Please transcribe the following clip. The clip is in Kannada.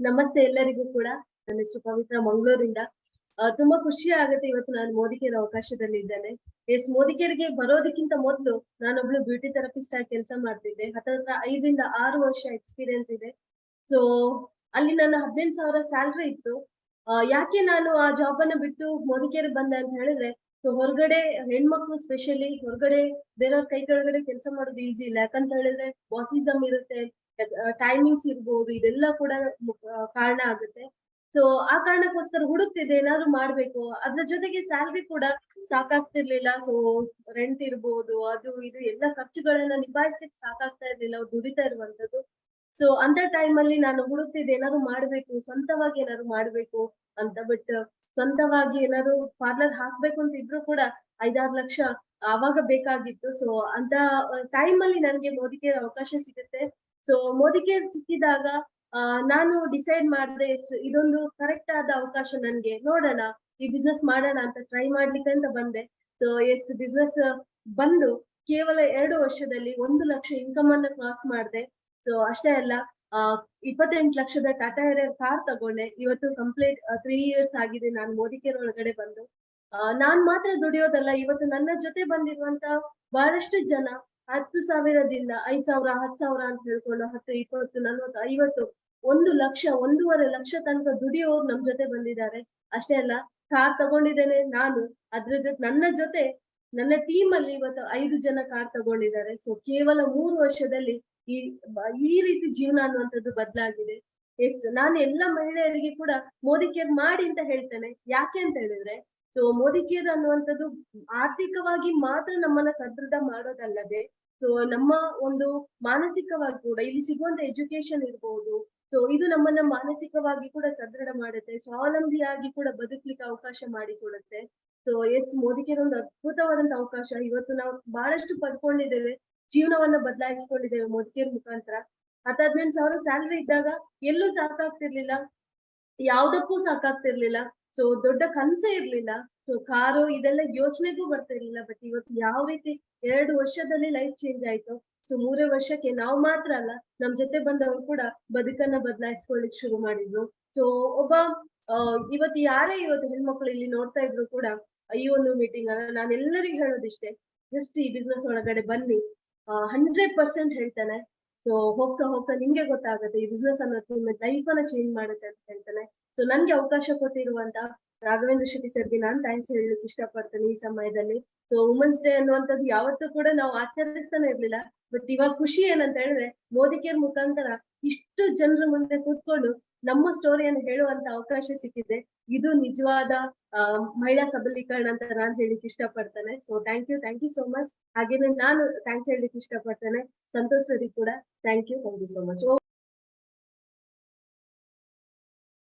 ನಮಸ್ತೆ ಎಲ್ಲರಿಗೂ ಕೂಡ. ನನ್ನ ಹೆಸರು ಪವಿತ್ರ ಮಂಗಳೂರಿಂದ. ತುಂಬಾ ಖುಷಿ ಆಗುತ್ತೆ ಇವತ್ತು ನಾನು ಮೋದಿಕೇರ್ ಅವಕಾಶದಲ್ಲಿ ಇದ್ದೇನೆ. ಮೋದಿಕೇರ್‌ಗೆ ಬರೋದಕ್ಕಿಂತ ಮೊದಲು ನಾನೊಬ್ಳು ಬ್ಯೂಟಿ ಥೆರಪಿಸ್ಟ್ ಆಗಿ ಕೆಲಸ ಮಾಡ್ತಿದ್ದೆ. ಹತ್ತತ್ರ 5ರಿಂದ 6 ವರ್ಷ ಎಕ್ಸ್‌ಪೀರಿಯನ್ಸ್ ಇದೆ. ಸೊ ಅಲ್ಲಿ ನನ್ನ 18,000 ಸ್ಯಾಲರಿ ಇತ್ತು. ಯಾಕೆ ನಾನು ಆ ಜಾಬ್ ಅನ್ನ ಬಿಟ್ಟು ಮೋದಿಕೇರ್‌ಗೆ ಬಂದೆ ಅಂತ ಹೇಳಿದ್ರೆ, ಸೊ ಹೊರಗಡೆ ಹೆಣ್ಮಕ್ಳು ಸ್ಪೆಷಲಿ ಹೊರಗಡೆ ಬೇರೆಯವ್ರ ಕೈ ಕೆಳಗಡೆ ಕೆಲಸ ಮಾಡೋದು ಈಸಿ ಇಲ್ಲ. ಯಾಕಂತ ಹೇಳಿದ್ರೆ ಬಾಸಿಸಮ್ ಇರುತ್ತೆ. ಟೈಮಿಂಗ್ಸ್ ಇರ್ಬೋದು, ಇದೆಲ್ಲ ಕೂಡ ಕಾರಣ ಆಗುತ್ತೆ. ಸೊ ಆ ಕಾರಣಕ್ಕೋಸ್ಕರ ಹುಡುಕ್ತಿದ್ದೆ ಏನಾದ್ರು ಮಾಡ್ಬೇಕು. ಅದ್ರ ಜೊತೆಗೆ ಸ್ಯಾಲರಿ ಕೂಡ ಸಾಕಾಗ್ತಿರ್ಲಿಲ್ಲ. ಸೊ ರೆಂಟ್ ಇರ್ಬೋದು, ಅದು ಇದು ಎಲ್ಲ ಖರ್ಚುಗಳನ್ನ ನಿಭಾಯಿಸ್ಲಿಕ್ಕೆ ಸಾಕಾಗ್ತಾ ಇರ್ಲಿಲ್ಲ ದುಡಿತಾ ಇರುವಂತದ್ದು. ಸೊ ಅಂತ ಟೈಮ್ ಅಲ್ಲಿ ನಾನು ಹುಡುಕ್ತಿದ್ದೆ ಏನಾದ್ರು ಮಾಡ್ಬೇಕು, ಸ್ವಂತವಾಗಿ ಏನಾದ್ರು ಮಾಡ್ಬೇಕು ಅಂತ. ಬಟ್ ಸ್ವಂತವಾಗಿ ಏನಾದ್ರು ಪಾರ್ಲರ್ ಹಾಕ್ಬೇಕು ಅಂತ ಇದ್ರು ಕೂಡ 5-6 ಲಕ್ಷ ಆವಾಗ ಬೇಕಾಗಿತ್ತು. ಸೊ ಅಂತ ಟೈಮ್ ಅಲ್ಲಿ ನನ್ಗೆ ಮೋದಿಕೇರ್ ಅವಕಾಶ ಸಿಗುತ್ತೆ. ಸೊ ಮೋದಿಕೇರ್ ಸಿಕ್ಕಿದಾಗ ನಾನು ಡಿಸೈಡ್ ಮಾಡಿದೆ, ಇದೊಂದು ಕರೆಕ್ಟ್ ಆದ ಅವಕಾಶ ನನ್ಗೆ. ನೋಡೋಣ, ಈ ಬಿಸ್ನೆಸ್ ಮಾಡೋಣ ಅಂತ ಟ್ರೈ ಮಾಡ್ಲಿಕ್ಕೆ ಅಂತ ಬಂದೆ. ಸೊ ಬಿಸ್ನೆಸ್ ಬಂದು ಕೇವಲ 2 ವರ್ಷದಲ್ಲಿ 1 ಲಕ್ಷ ಇನ್ಕಮ್ ಅನ್ನ ಕ್ರಾಸ್ ಮಾಡಿದೆ. ಸೊ ಅಷ್ಟೇ ಅಲ್ಲ, 28 ಲಕ್ಷದ ಟಾಟಾ ಏರಿಯರ್ ಕಾರ್ ತಗೊಂಡೆ. ಇವತ್ತು ಕಂಪ್ಲೀಟ್ 3 ಇಯರ್ಸ್ ಆಗಿದೆ ನಾನು ಮೋದಿಕೇರ್ ಒಳಗಡೆ ಬಂದು. ನಾನ್ ಮಾತ್ರ ದುಡಿಯೋದಲ್ಲ, ಇವತ್ತು ನನ್ನ ಜೊತೆ ಬಂದಿರುವಂತ ಬಹಳಷ್ಟು ಜನ 10,000ದಿಂದ 5,000, 10,000 ಅಂತ ಹೇಳ್ಕೊಂಡು 10, 20, 40, 50, 1 ಲಕ್ಷ, 1.5 ಲಕ್ಷ ತನಕ ದುಡಿಯೋರು ನಮ್ ಜೊತೆ ಬಂದಿದ್ದಾರೆ. ಅಷ್ಟೇ ಅಲ್ಲ, ಕಾರ್ ತಗೊಂಡಿದ್ದೇನೆ ನಾನು. ಅದ್ರ ನನ್ನ ಜೊತೆ ನನ್ನ ಟೀಮ್ ಅಲ್ಲಿ ಇವತ್ತು 5 ಜನ ಕಾರ್ ತಗೊಂಡಿದ್ದಾರೆ. ಸೊ ಕೇವಲ 3 ವರ್ಷದಲ್ಲಿ ಈ ಈ ರೀತಿ ಜೀವನ ಅನ್ನುವಂಥದ್ದು ಬದಲಾಗಿದೆ. ನಾನು ಎಲ್ಲ ಮಹಿಳೆಯರಿಗೆ ಕೂಡ ಮೋದಿಕೇರ್ ಮಾಡಿ ಅಂತ ಹೇಳ್ತೇನೆ. ಯಾಕೆ ಅಂತ ಹೇಳಿದ್ರೆ, ಸೊ ಮೋದಿಕೇರ್ ಅನ್ನುವಂಥದ್ದು ಆರ್ಥಿಕವಾಗಿ ಮಾತ್ರ ನಮ್ಮನ್ನ ಸದೃಢ ಮಾಡೋದಲ್ಲದೆ, ಸೊ ನಮ್ಮ ಒಂದು ಮಾನಸಿಕವಾಗಿ ಕೂಡ ಇಲ್ಲಿ ಸಿಗುವಂತ ಎಜುಕೇಶನ್ ಇರ್ಬೋದು. ಸೊ ಇದು ನಮ್ಮನ್ನ ಮಾನಸಿಕವಾಗಿ ಕೂಡ ಸದೃಢ ಮಾಡುತ್ತೆ, ಸ್ವಾವಲಂಬಿಯಾಗಿ ಕೂಡ ಬದುಕ್ಲಿಕ್ಕೆ ಅವಕಾಶ ಮಾಡಿಕೊಡುತ್ತೆ. ಸೊ ಮೋದಿಕೇರ್ ಒಂದು ಅದ್ಭುತವಾದಂತ ಅವಕಾಶ. ಇವತ್ತು ನಾವು ಬಹಳಷ್ಟು ಪಡ್ಕೊಂಡಿದ್ದೇವೆ, ಜೀವನವನ್ನ ಬದಲಾಯಿಸ್ಕೊಂಡಿದ್ದೇವೆ ಮೋದಿಕೇರ್ ಮುಖಾಂತರ. 18,000 ಸ್ಯಾಲರಿ ಇದ್ದಾಗ ಎಲ್ಲೂ ಸಾಕಾಗ್ತಿರ್ಲಿಲ್ಲ, ಯಾವ್ದಕ್ಕೂ ಸಾಕಾಗ್ತಿರ್ಲಿಲ್ಲ. ಸೊ ದೊಡ್ಡ ಕನ್ಸೇ ಇರ್ಲಿಲ್ಲ. ಸೊ ಕಾರು ಇದೆಲ್ಲ ಯೋಚನೆಗೂ ಬರ್ತಾ ಇರ್ಲಿಲ್ಲ. ಬಟ್ ಇವತ್ತು ಯಾವ ರೀತಿ 2 ವರ್ಷದಲ್ಲಿ ಲೈಫ್ ಚೇಂಜ್ ಆಯ್ತು. ಸೊ 3 ವರ್ಷಕ್ಕೆ ನಾವು ಮಾತ್ರ ಅಲ್ಲ, ನಮ್ ಜೊತೆ ಬಂದವರು ಕೂಡ ಬದುಕನ್ನ ಬದಲಾಯಿಸ್ಕೊಳ್ಳಿಕ್ ಶುರು ಮಾಡಿದ್ರು. ಸೊ ಒಬ್ಬ ಇವತ್ತು ಯಾರೇ ಇವತ್ತು ಹೆಣ್ಮಕ್ಳು ಇಲ್ಲಿ ನೋಡ್ತಾ ಇದ್ರು ಕೂಡ ಈ ಒಂದು ಮೀಟಿಂಗ್ ಅನ್ನ ನಾನು ಎಲ್ಲರಿಗೂ ಹೇಳೋದಿಷ್ಟೇ, ಜಸ್ಟ್ ಈ ಬಿಸ್ನೆಸ್ ಒಳಗಡೆ ಬನ್ನಿ. 100% ಹೇಳ್ತಾನೆ. ಸೊ ಹೋಗ್ತಾ ಹೋಗ್ತಾ ನಿಮ್ಗೆ ಗೊತ್ತಾಗುತ್ತೆ ಈ ಬಿಸ್ನೆಸ್ ಅನ್ನೋದು ನಿಮ್ಮ ಲೈಫ್ ಅನ್ನ ಚೇಂಜ್ ಮಾಡುತ್ತೆ ಅಂತ ಹೇಳ್ತಾನೆ. ಸೊ ನನ್ಗೆ ಅವಕಾಶ ಕೊಟ್ಟಿರುವಂತ ರಾಘವೇಂದ್ರ ಶೆಟ್ಟಿ ಸರ್ಗೆ ನಾನ್ ಥ್ಯಾಂಕ್ಸ್ ಹೇಳಲಿಕ್ಕೆ ಇಷ್ಟಪಡ್ತೇನೆ ಈ ಸಮಯದಲ್ಲಿ. ಸೊ ವುಮೆನ್ಸ್ ಡೇ ಅನ್ನುವಂಥದ್ದು ಯಾವತ್ತೂ ಕೂಡ ನಾವು ಆಚರಿಸ್ತಾನೆ ಇರ್ಲಿಲ್ಲ. ಬಟ್ ಇವಾಗ ಖುಷಿ ಏನಂತ ಹೇಳಿದ್ರೆ, ಮೋದಿಕೇರ್ ಮುಖಾಂತರ ಇಷ್ಟು ಜನರ ಮುಂದೆ ಕೂತ್ಕೊಂಡು ನಮ್ಮ ಸ್ಟೋರಿಯನ್ನು ಹೇಳುವಂತ ಅವಕಾಶ ಸಿಕ್ಕಿದೆ. ಇದು ನಿಜವಾದ ಮಹಿಳಾ ಸಬಲೀಕರಣ ಅಂತ ನಾನ್ ಹೇಳಿಕ್ಕೆ ಇಷ್ಟಪಡ್ತೇನೆ. So thank you so much. ಹಾಗೇನೆ ನಾನು ಥ್ಯಾಂಕ್ಸ್ ಹೇಳಲಿಕ್ಕೆ ಇಷ್ಟಪಡ್ತೇನೆ ಸಂತೋಷ್ ಸರಿ ಕೂಡ. Thank you so much.